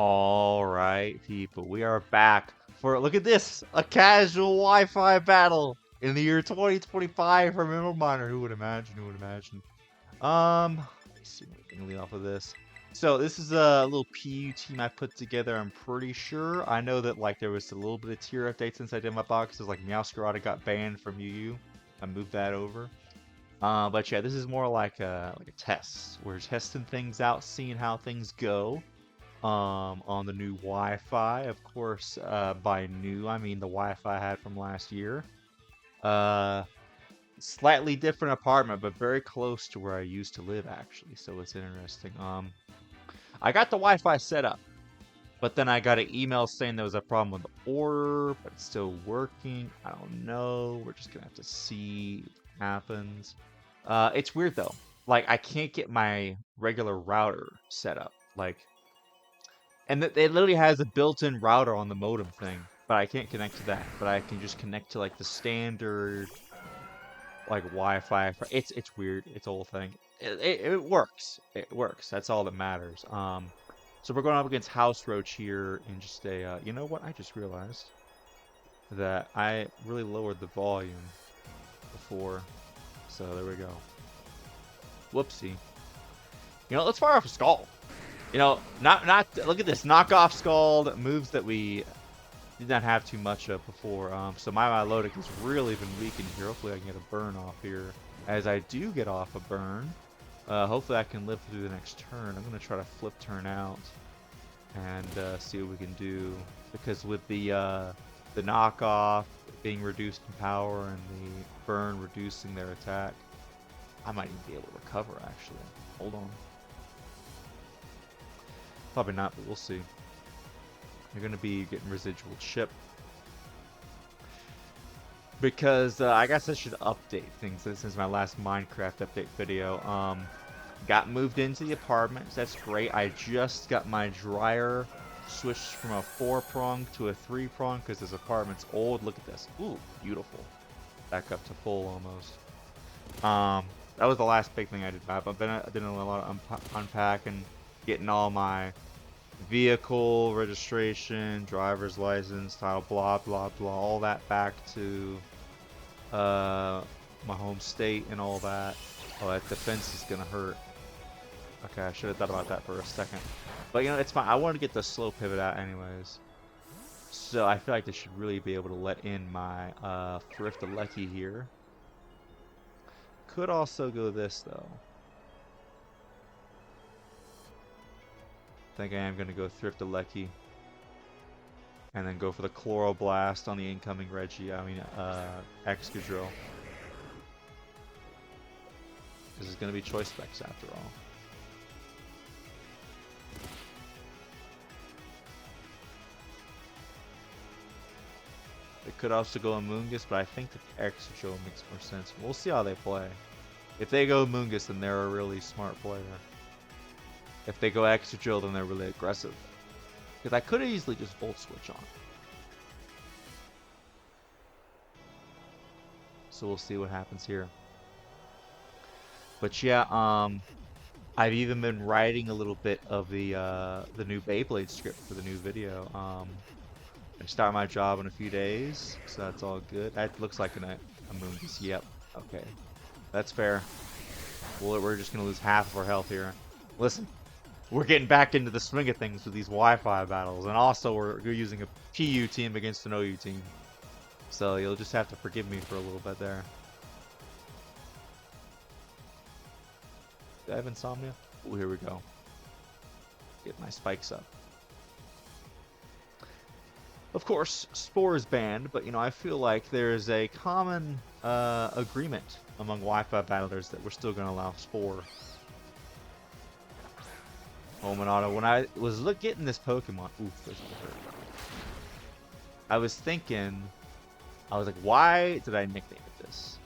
All right, people, we are back for look at this, a casual Wi-Fi battle in the year 2025 from Emboar Miner. Who would imagine? Who would imagine? Let me see what we can lead off of this. So this is a little PU team I put together. I'm pretty sure. I know that like there was a little bit of tier update since I did my boxes. Like Meowscarada got banned from UU. I moved that over. But yeah, this is more like a test. We're testing things out, seeing how things go on the new Wi-Fi. Of course, by new, I mean the Wi-Fi I had from last year. Uh, Slightly different apartment, but very close to where I used to live, actually. So it's interesting. I got the Wi-Fi set up, but then I got an email saying there was a problem with the order, but it's still working. I don't know. We're just gonna have to see what happens. It's weird though. Like I can't get my regular router set up. Like and it literally has a built-in router on the modem thing, but I can't connect to that. But I can just connect to like the standard like Wi-Fi. It's weird. It's a whole thing. It works. It works. That's all that matters. So we're going up against House Roach here in just a. You know what? I just realized that I really lowered the volume before. So there we go. Whoopsie. You know, let's fire off a Scald. You know, not look at this knockoff Scald moves that we did not have too much of before. So my Milotic has really been weakened here. Hopefully I can get a burn off here. As I do get off a burn, hopefully I can live through the next turn. I'm gonna try to flip turn out and see what we can do. Because with the knockoff being reduced in power and the burn reducing their attack, I might even be able to recover actually. Hold on. Probably not, but we'll see. You're going to be getting residual chip. Because I guess I should update things since my last Minecraft update video. Got moved into the apartments. That's great. I just got my dryer switched from a 4-prong to a 3-prong because this apartment's old. Look at this. Ooh, beautiful. Back up to full almost. That was the last big thing I did. I've been doing a lot of unpacking, getting all my vehicle registration, driver's license, title, blah blah blah, all that back to my home state and all that. Oh, that defense is gonna hurt. Okay, I should have thought about that for a second. But you know, it's fine. I wanted to get the slow pivot out anyways. So I feel like they should really be able to let in my Thrift Lucky here. Could also go this though. I think I am going to go Thrift Lucky. And then go for the Chloroblast on the incoming Richie. I mean, Excadrill. This is going to be choice specs after all. They could also go Amoonguss, but I think that the Excadrill makes more sense. We'll see how they play. If they go Amoonguss, then they're a really smart player. If they go Excadrill, then they're really aggressive. Because I could easily just Volt Switch on. So we'll see what happens here. But yeah, I've even been writing a little bit of the new Beyblade script for the new video. I start my job in a few days, so that's all good. That looks like a Amoonguss. Yep. Okay. That's fair. Well, we're just gonna lose half of our health here. Listen. We're getting back into the swing of things with these Wi-Fi battles, and also we're using a PU team against an OU team. So you'll just have to forgive me for a little bit there. Do I have insomnia? Oh, here we go. Get my spikes up. Of course, Spore is banned, but you know, I feel like there's a common agreement among Wi-Fi battlers that we're still going to allow Spore. Home and auto. When I was getting this Pokemon, oof, this hurt. I was thinking, I was like, why did I nickname it this?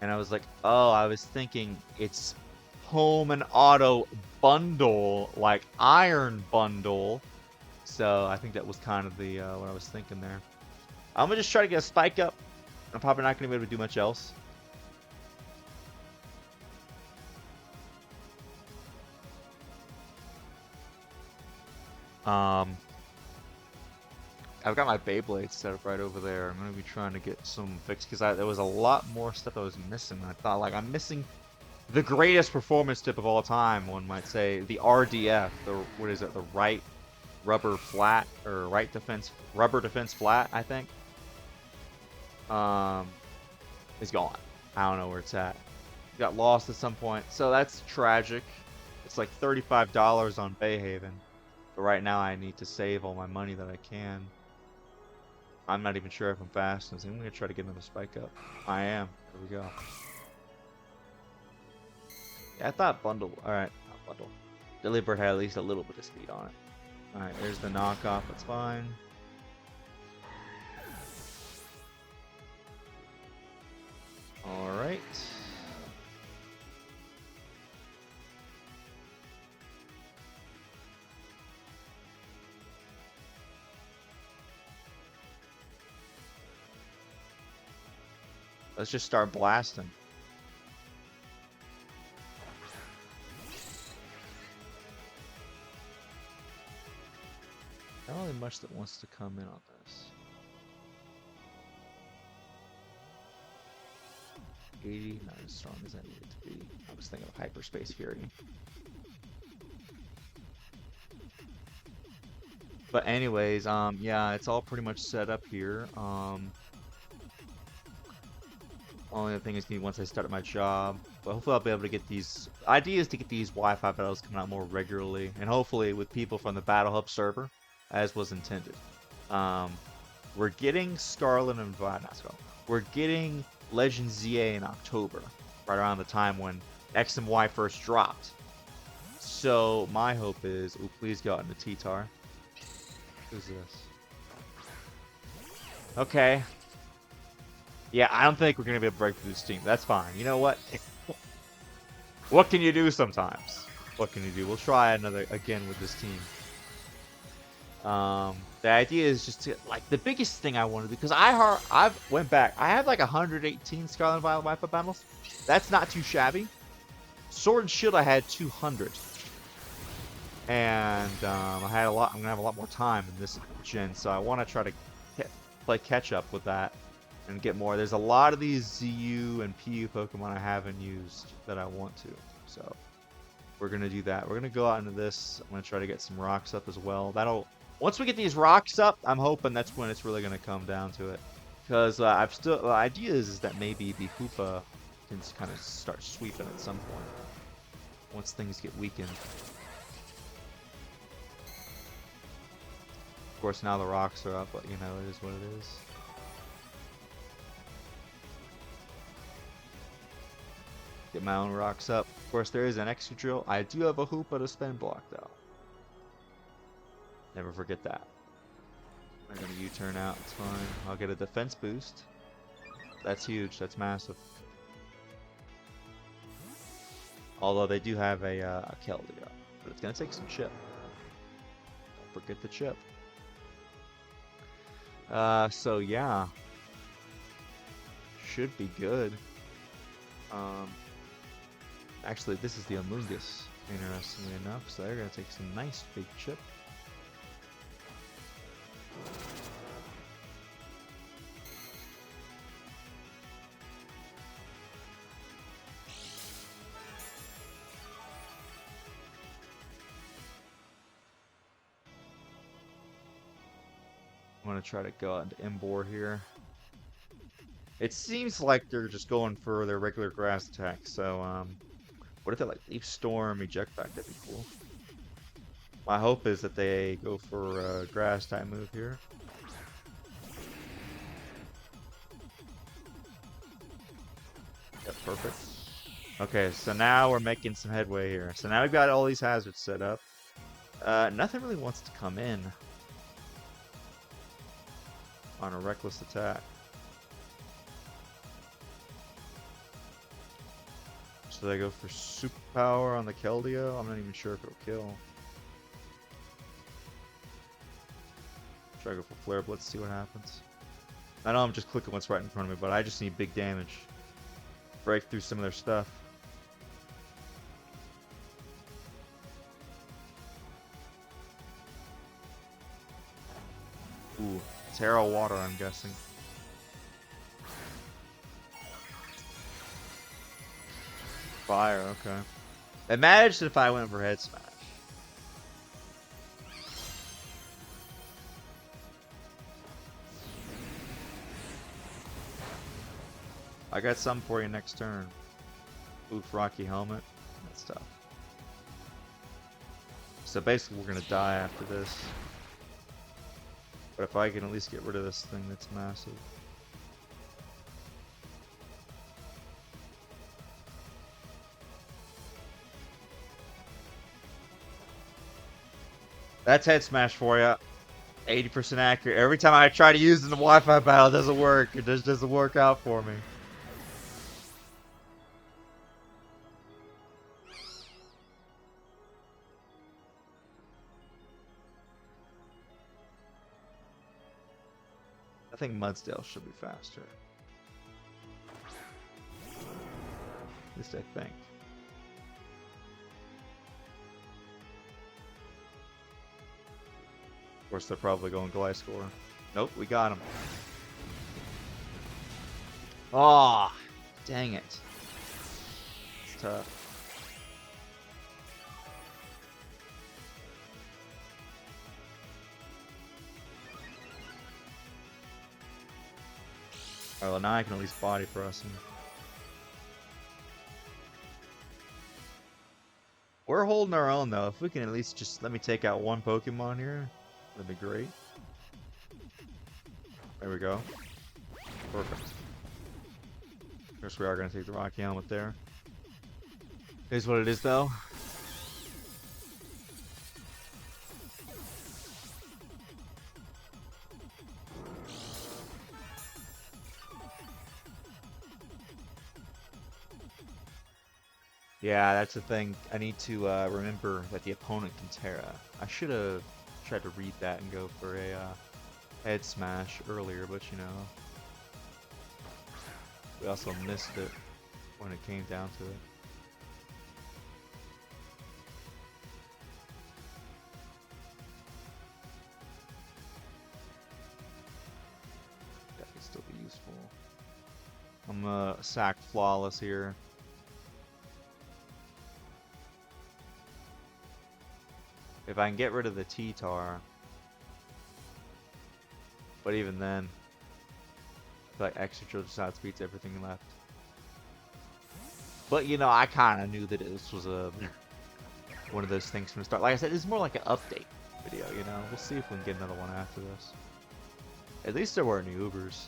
And I was like, oh, I was thinking it's Home and Auto Bundle, like Iron Bundle. So I think that was kind of the what I was thinking there. I'm gonna just try to get a spike up. I'm probably not gonna be able to do much else. I've got my Beyblade set up right over there. I'm gonna be trying to get some fixed because there was a lot more stuff I was missing. I thought like I'm missing the greatest performance tip of all time. One might say the RDF. The what is it? The right rubber flat or right defense rubber defense flat. I think. Is gone. I don't know where it's at. Got lost at some point, so that's tragic. It's like $35 on Bayhaven. But right now I need to save all my money that I can. I'm not even sure if I'm fast. I'm gonna try to get another spike up. I am. There we go. Yeah, I thought bundle. All right, not bundle. Delibird had at least a little bit of speed on it. All right, there's the knockoff. That's fine. All right. Let's just start blasting. Not really much that wants to come in on this. 80, not as strong as I need it to be. I was thinking of Hyperspace Fury. But anyways, yeah, it's all pretty much set up here. Only thing is once I start my job, but hopefully I'll be able to get these ideas to get these Wi-Fi battles coming out more regularly, and hopefully with people from the Battle Hub server, as was intended. We're getting Scarlet and not Scarlet. We're getting Legend ZA in October, right around the time when X and Y first dropped. So my hope is, ooh, please go out into T-Tar. Who's this? Okay. Yeah, I don't think we're going to be able to break through this team. That's fine. You know what? What can you do sometimes? What can you do? We'll try another again with this team. The idea is just to, like, the biggest thing I want to do, because I've went back. I have like 118 Scarlet and Violet Wi-Fi battles. That's not too shabby. Sword and Shield I had 200. And I had a lot. I'm gonna have a lot more time in this gen, so I want to try to play catch up with that and get more. There's a lot of these ZU and PU Pokemon I haven't used that I want to, so we're gonna do that. We're gonna go out into this. I'm gonna try to get some rocks up as well. Once we get these rocks up, I'm hoping that's when it's really gonna come down to it, because the idea is that maybe the Hoopa can kind of start sweeping at some point once things get weakened. Of course, now the rocks are up, but you know, it is what it is. Get my own rocks up. Of course, there is an extra drill. I do have a Hoopa to spin block, though. Never forget that. I'm going to U-turn out. It's fine. I'll get a defense boost. That's huge. That's massive. Although they do have a Keldeo. But it's going to take some chip. Don't forget the chip. So yeah. Should be good. Actually, this is the Amoonguss, interestingly enough, so they're going to take some nice big chip. I'm going to try to go out into Emboar here. It seems like they're just going for their regular grass attack, so what if they like Leaf Storm, Eject Back? That'd be cool. My hope is that they go for a grass type move here. Yep, perfect. Okay, so now we're making some headway here. So now we've got all these hazards set up. Nothing really wants to come in on a reckless attack. So they go for superpower on the Keldeo. I'm not even sure if it'll kill. Try to go for Flare Blitz, see what happens. I know I'm just clicking what's right in front of me, but I just need big damage. Break through some of their stuff. Ooh, Terra water, I'm guessing. Fire, okay. Imagine if I went for head smash. I got something for you next turn. Oof, Rocky Helmet. That's tough. So basically we're gonna die after this. But if I can at least get rid of this thing that's massive. That's head smash for you. 80% accurate. Every time I try to use it in the Wi-Fi battle, it doesn't work. It just doesn't work out for me. I think Mudsdale should be faster. At least I think. Of course, they're probably going Gliscor. Nope, we got him. Oh, dang it. It's tough. Alright, well now I can at least body press him. We're holding our own though. If we can at least just let me take out one Pokemon here, that'd be great. There we go. Perfect. Guess we are gonna take the Rocky Helmet there. Here's what it is though. Yeah, that's the thing. I need to remember that the opponent can Terra. I should have tried to read that and go for a head smash earlier, but you know, we also missed it when it came down to it. That could still be useful. I'm gonna sack Flawless here. If I can get rid of the T-Tar. But even then, I feel like Extra just outspeeds everything left. But you know, I kind of knew that this was a one of those things from the start. Like I said, it's more like an update video, you know? We'll see if we can get another one after this. At least there weren't any Ubers.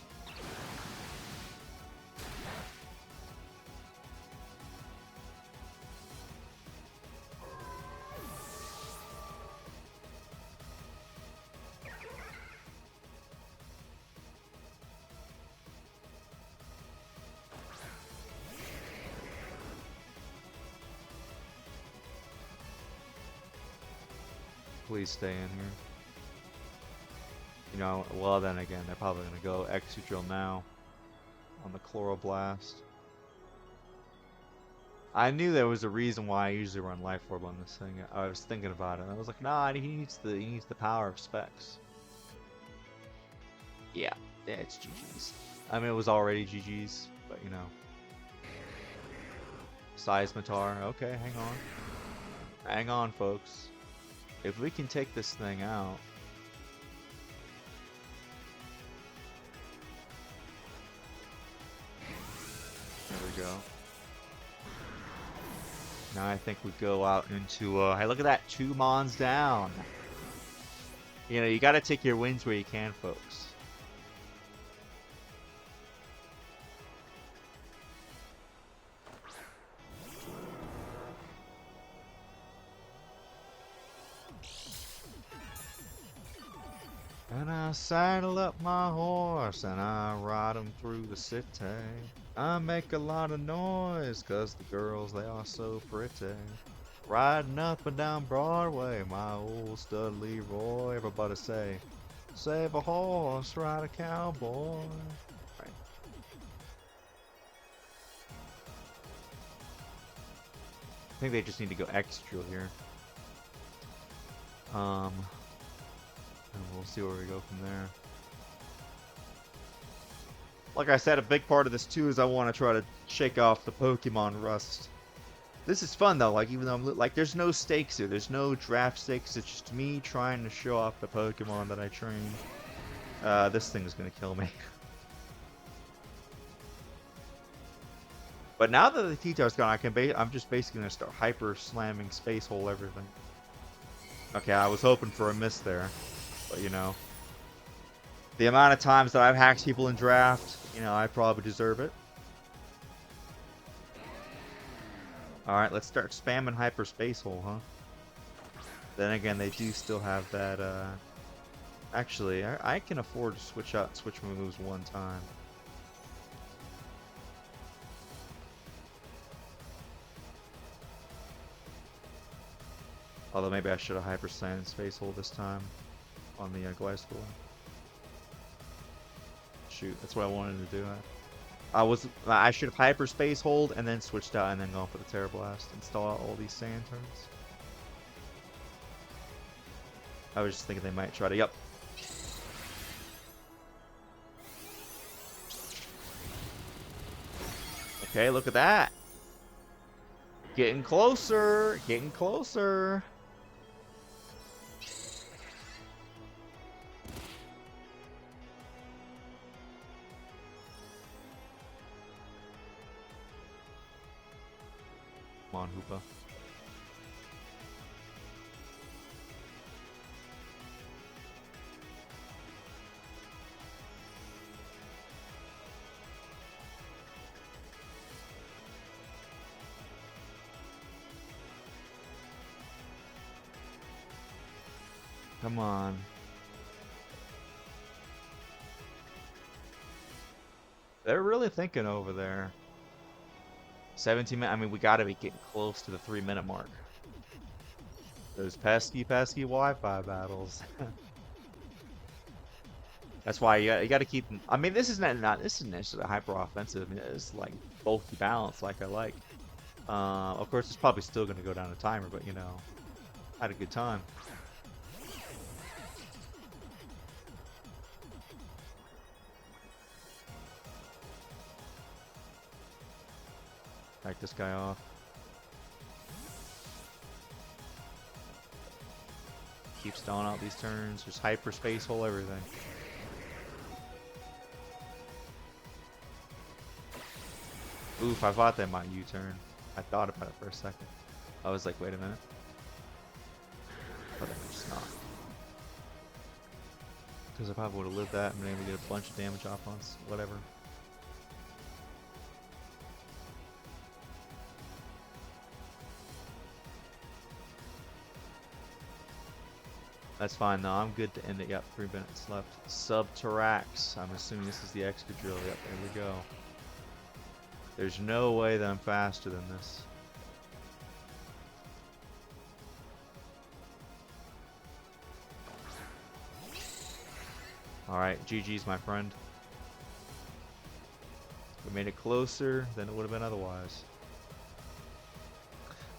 Please stay in here. You know, well then again, they're probably going to go Excadrill now on the Chloroblast. I knew there was a reason why I usually run Life Orb on this thing. I was thinking about it. I was like, nah, he needs the power of Specs. Yeah, it's GG's. I mean, it was already GG's, but you know. Seismitar, okay, hang on. Hang on, folks. If we can take this thing out. There we go. Now I think we go out into, hey, look at that, 2 Mons down. You know, you gotta take your wins where you can, folks. And I saddle up my horse and I ride him through the city. I make a lot of noise 'cause the girls, they are so pretty. Riding up and down Broadway, my old stud Leroy. Everybody say, save a horse, ride a cowboy. Right. I think they just need to go Excadrill here. And we'll see where we go from there. Like I said, a big part of this too is I want to try to shake off the Pokemon rust. This is fun though, like even though I'm like, there's no stakes here, there's no draft stakes, it's just me trying to show off the Pokemon that I trained. This thing is gonna kill me. But now that the T-Tar's gone, I'm just basically gonna start hyper slamming Space Hole everything. Okay, I was hoping for a miss there, but you know, the amount of times that I've hacked people in draft, you know, I probably deserve it. Alright, let's start spamming Hyper Space Hole, huh? Then again, they do still have that, actually, I can afford to switch out, switch moves one time. Although maybe I should have Hyper Slammed Space Hole this time on the Gliscor. Shoot, that's what I wanted to do. I should have Hyper Space Hold and then switched out and then gone for the Terra Blast. Install all these sand turns. I was just thinking they might try to. Yep. Okay, look at that. Getting closer. Getting closer. Come on, Hoopa. Come on. They're really thinking over there. 17 minutes. I mean, we gotta be getting close to the 3-minute mark. Those pesky Wi-Fi battles. That's why you gotta keep them. I mean, this is not this isn't necessarily hyper offensive. I mean, it's like bulky balance, like I like. Of course, it's probably still gonna go down a timer, but you know, had a good time. Back this guy off. Keep stalling out these turns. Just Hyper Space Hole everything. Oof, I thought that might U-turn. I thought about it for a second. I was like, wait a minute. But it's not. Because I probably would have lived that and been able to get a bunch of damage off on whatever. That's fine though, I'm good to end it. Yep, 3 minutes left. Subterrax. I'm assuming this is the Excadrill. Yep, there we go. There's no way that I'm faster than this. Alright, GG's my friend. We made it closer than it would have been otherwise.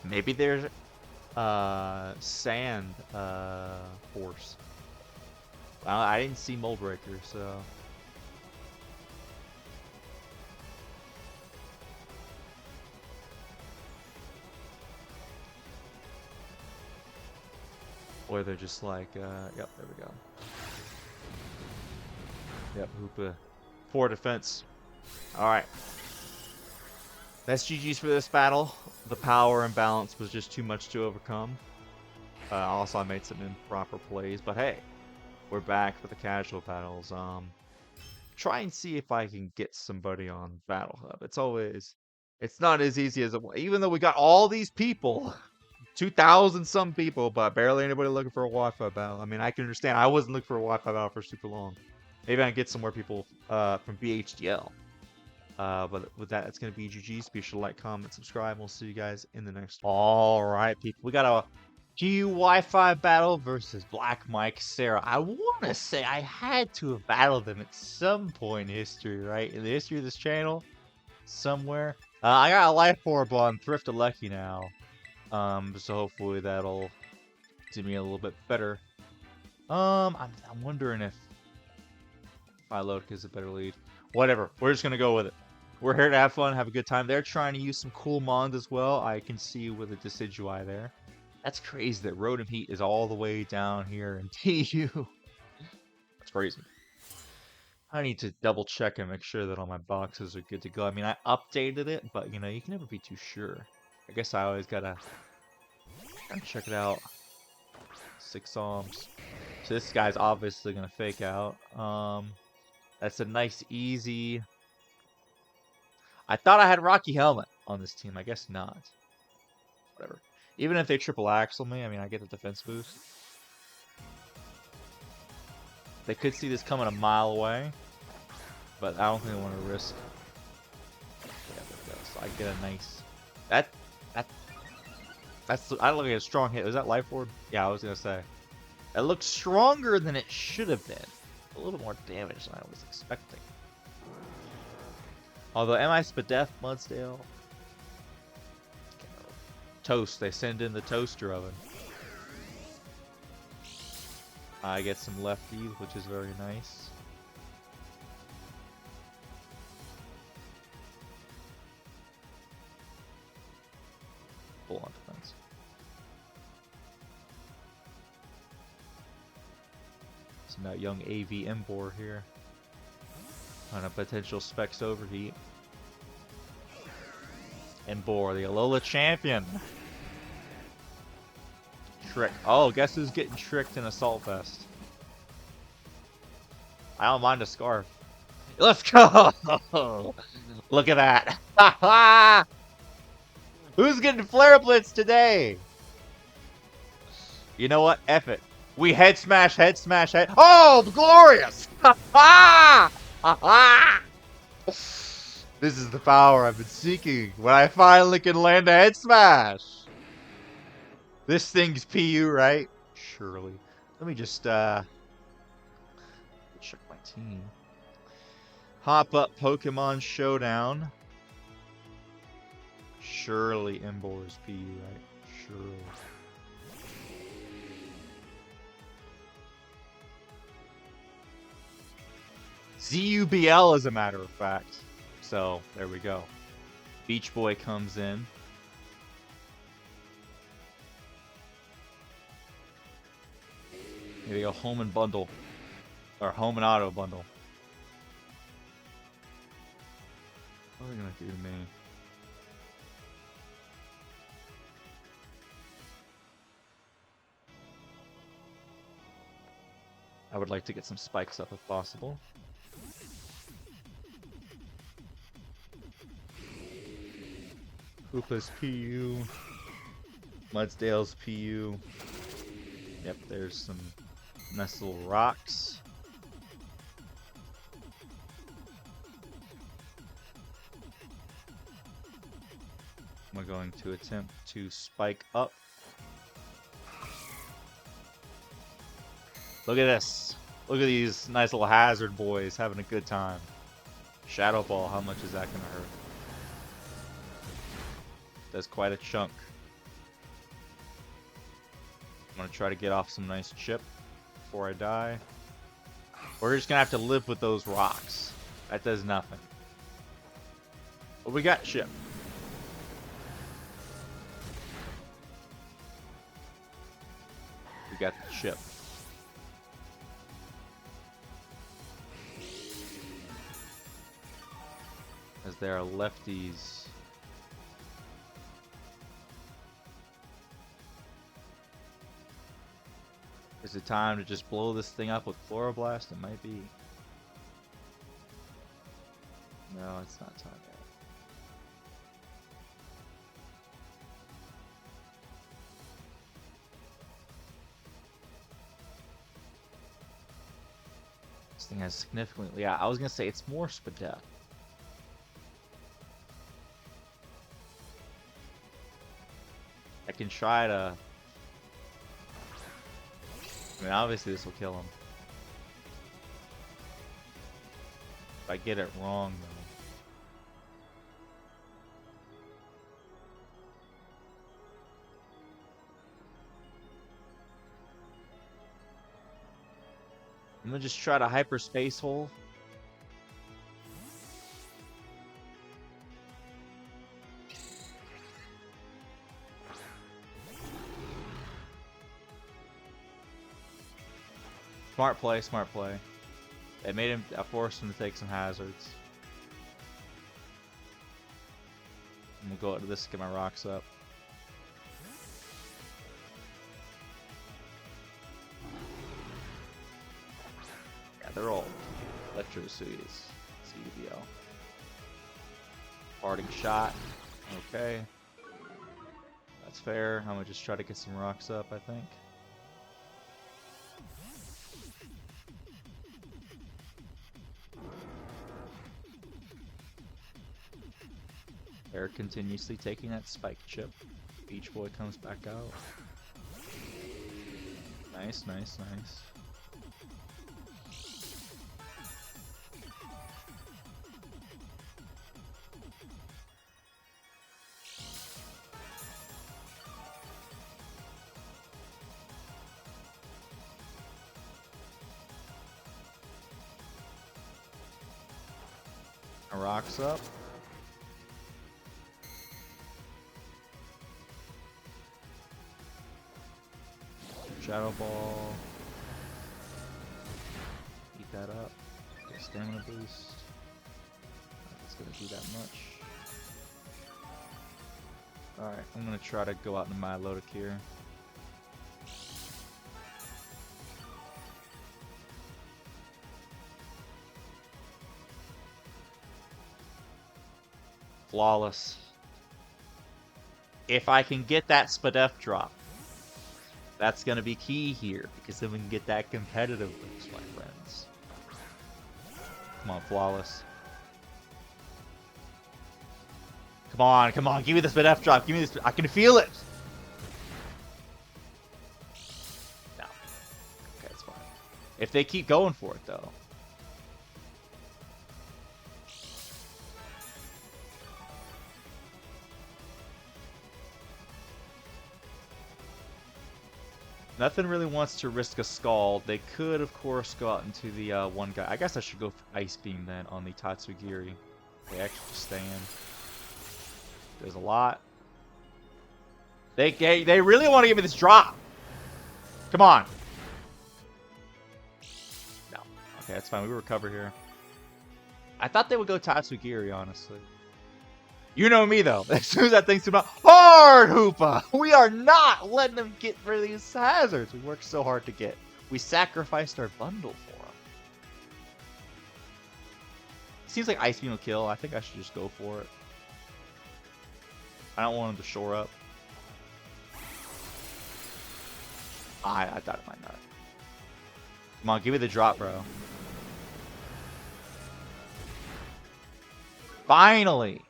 Maybe there's sand force. Well, I didn't see Mold Breaker, so or they're just like yep, there we go. Yep, Hoopa. 4 defense. Alright. That's GG's for this battle. The power imbalance was just too much to overcome. Also, I made some improper plays, but hey, we're back for the casual battles. Try and see if I can get somebody on Battle Hub. It's not as easy as even though we got all these people, 2,000 some people, but barely anybody looking for a Wi-Fi battle. I mean, I can understand. I wasn't looking for a Wi-Fi battle for super long. Maybe I can get some more people from BHDL. But with that, it's going to be GG's. Be sure to like, comment, subscribe. We'll see you guys in the next one. All right, people. We got a GU Wi-Fi battle versus Black Mike Cera. I want to say I had to have battled them at some point in history, right? In the history of this channel, somewhere. I got a Life Orb on Thrift of Lucky now. So hopefully that'll do me a little bit better. I'm wondering if Milotic is a better lead. Whatever. We're just gonna go with it. We're here to have fun, have a good time. They're trying to use some cool mons as well. I can see with a Decidueye there. That's crazy that Rotom Heat is all the way down here in TU. That's crazy. I need to double check and make sure that all my boxes are good to go. I mean, I updated it, but you know, you can never be too sure. I guess I always gotta check it out. 6 alms. So this guy's obviously gonna fake out. That's a nice, easy. I thought I had Rocky Helmet on this team. I guess not. Whatever. Even if they triple axle me, I mean, I get the defense boost. They could see this coming a mile away, but I don't think I want to risk. Yeah, there we go. So I get a nice. I look like a strong hit. Was that Life Orb? Yeah, I was gonna say. It looks stronger than it should have been. A little more damage than I was expecting. Although, am I Spadef, Mudsdale? Toast. They send in the toaster oven. I get some lefties, which is very nice. Full on defense. So now young AV Emboar here. On a potential Specs overheat. Emboar, the Alola champion. Trick. Oh, guess who's getting tricked in Assault Vest? I don't mind a scarf. Let's go! Look at that. Who's getting Flare Blitz today? You know what? F it. We head smash, head smash, head. Oh, glorious! This is the power I've been seeking when I finally can land a head smash. This thing's PU, right? Surely. Let me just check my team. Hop up Pokemon Showdown. Surely Emboar is PU, right? Surely. ZUBL, as a matter of fact. So, there we go. Beach Boy comes in. Here we go, home and bundle. Or home and auto bundle. What are they gonna do to me? I would like to get some spikes up if possible. Hoopa's PU. Mudsdale's PU. Yep, there's some nice little rocks. We're going to attempt to spike up. Look at this. Look at these nice little hazard boys having a good time. Shadow Ball, how much is that going to hurt? Does quite a chunk. I'm going to try to get off some nice chip before I die. We're just going to have to live with those rocks. That does nothing. But we got chip. We got the chip. As there are lefties. Is it time to just blow this thing up with Chloroblast? It might be. No, it's not time yet. This thing has significantly. Yeah, I was gonna say it's more Spadef. I can try to. I mean, obviously this will kill him. If I get it wrong, though. I'm gonna just try to hyperspace hole. Smart play, smart play. It made him, I forced him to take some hazards. I'm gonna go into this to get my rocks up. Yeah, they're all Electro Suites. CDL. Parting shot. Okay. That's fair. I'm gonna just try to get some rocks up, I think. They're continuously taking that spike chip. Beach Boy comes back out. Nice, nice, nice. Rocks up. Shadow Ball. Eat that up. Get a stamina boost. It's gonna do that much. Alright, I'm gonna try to go out into Milotic here. Flawless. If I can get that Spadef drop, that's going to be key here, because then we can get that competitive boost, my friends. Come on, Flawless. Come on, give me the Spadef drop, give me this, I can feel it! No. Okay, it's fine. If they keep going for it, though. Nothing really wants to risk a Scald. They could, of course, go out into the one guy. I guess I should go for Ice Beam then on the Tatsugiri. They actually just stay in. There's a lot. They really want to give me this drop. Come on. No. Okay, that's fine. We recover here. I thought they would go Tatsugiri, honestly. You know me, though. As soon as that thing's about hard Hoopa, we are not letting them get rid of these hazards. We worked so hard to get. We sacrificed our bundle for them. Seems like Ice Beam will kill. I think I should just go for it. I don't want him to shore up. I thought it might not. Come on, give me the drop, bro. Finally!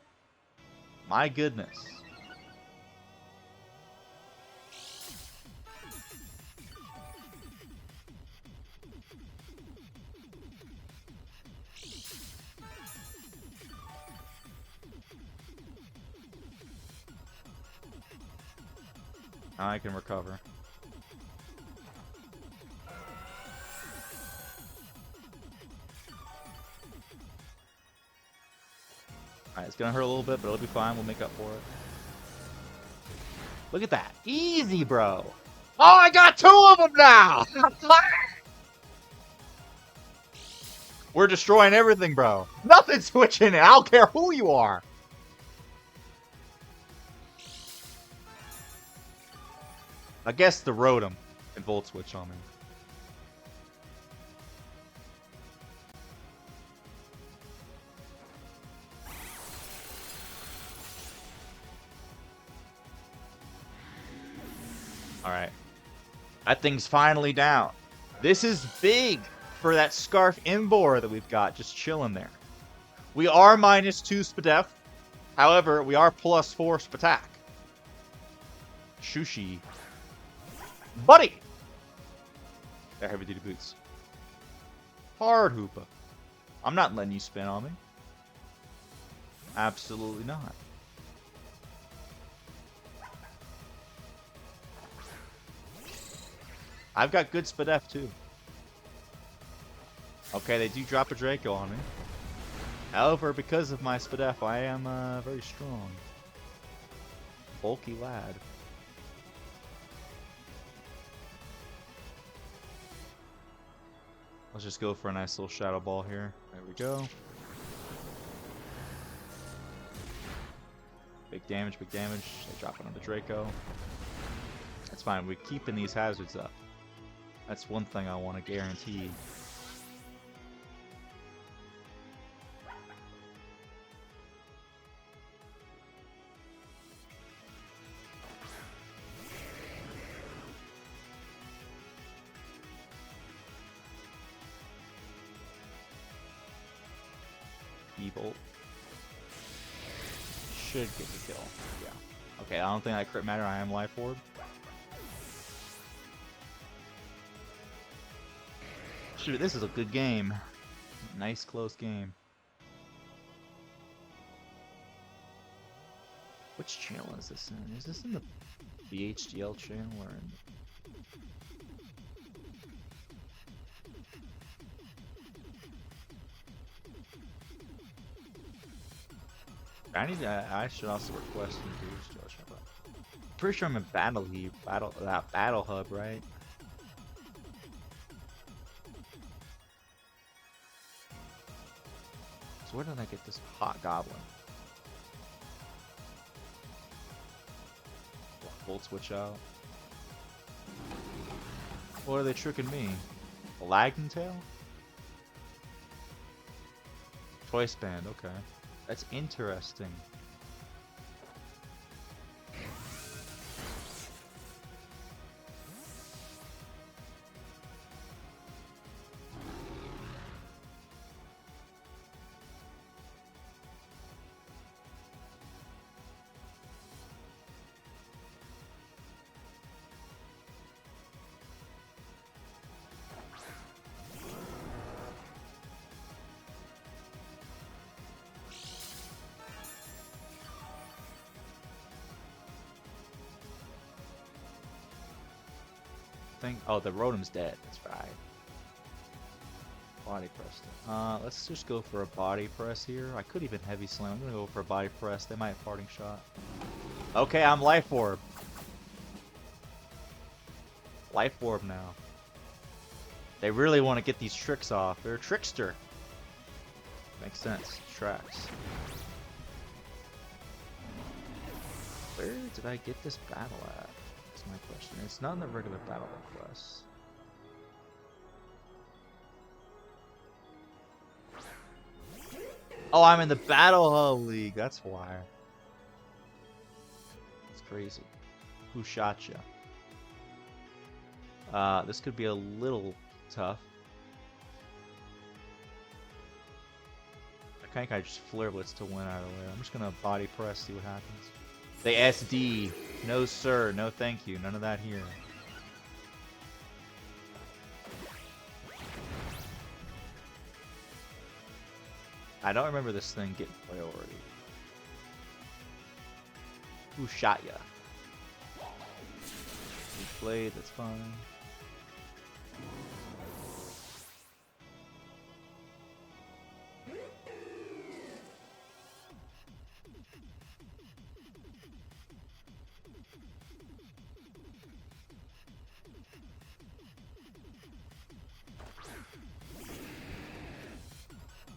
My goodness. Now I can recover. Alright, it's gonna hurt a little bit, but it'll be fine. We'll make up for it. Look at that. Easy, bro. Oh, I got two of them now! We're destroying everything, bro. Nothing switching it. I don't care who you are. I guess the Rotom can Volt Switch on me. Alright. That thing's finally down. This is big for that Scarf Emboar that we've got just chilling there. We are -2 Spadef. However, we are +4 Spatak. Shushi. Buddy! They're heavy duty boots. Hard Hoopa. I'm not letting you spin on me. Absolutely not. I've got good Spadef too. Okay, they do drop a Draco on me. However, because of my Spadef, I am very strong. Bulky lad. Let's just go for a nice little Shadow Ball here. There we go. Big damage, big damage. They drop it on the Draco. That's fine. We're keeping these hazards up. That's one thing I want to guarantee. E-Bolt. Should get the kill. Yeah. Okay, I don't think that crit matter. I am Life Orb. Shoot, this is a good game. Nice close game. Which channel is this in? Is this in the HDL channel or in... I should also request an HDL channel. Pretty sure I'm in Battle Hub, right? So where did I get this hot goblin? Volt switch out. What are they tricking me? A lagging tail? Choice band, okay. That's interesting. Oh, the Rotom's dead. That's right. Body press. Let's just go for a body press here. I could even heavy slam. I'm gonna go for a body press. They might have parting shot. Okay, I'm Life Orb. Life Orb now. They really want to get these tricks off. They're a trickster. Makes sense. Tracks. Where did I get this battle at? That's my question. It's not in the regular battle requests. Oh, I'm in the Battle Hub League. That's why. It's crazy. Who shot you? This could be a little tough. I think I just Flare Blitz to win out of the way. I'm just gonna body press, see what happens. They SD. No sir, no thank you. None of that here. I don't remember this thing getting priority. Who shot ya? You played, that's fine.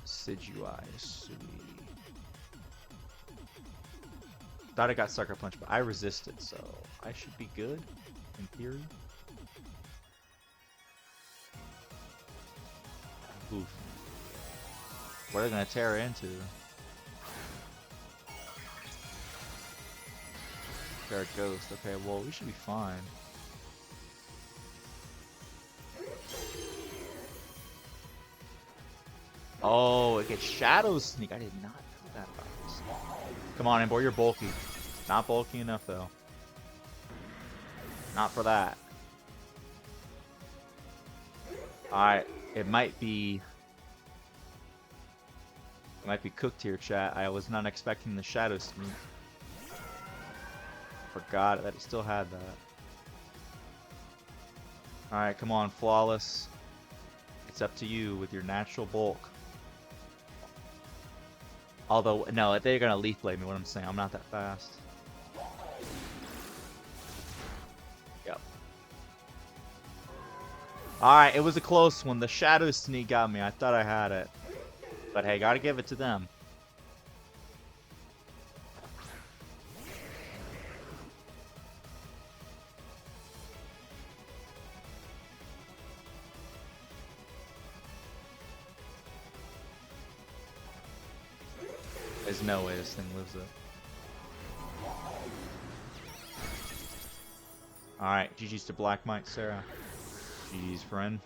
Sidui, sweet. Thought I got Sucker Punch, but I resisted, so I should be good, in theory. Oof. What are they gonna tear into? They're a ghost. Okay, well, we should be fine. Oh, it gets Shadow Sneak. I did not know that about this. Come on, Emboar, you're bulky. Not bulky enough, though. Not for that. Alright, it might be cooked here, chat. I was not expecting the Shadow Sneak. Forgot that it still had that. Alright, come on, Flawless. It's up to you with your natural bulk. Although, no, they're gonna leaf blade me. What I'm saying, I'm not that fast. Yep. Alright, it was a close one. The Shadow Sneak got me. I thought I had it. But hey, gotta give it to them. There's no way this thing lives it. Alright, GG's to Black Mike Cera. GG's, friend.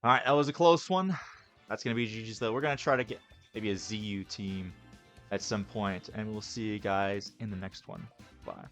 Alright, that was a close one. That's going to be GG's, though. We're going to try to get maybe a ZU team at some point, and we'll see you guys in the next one. Bye.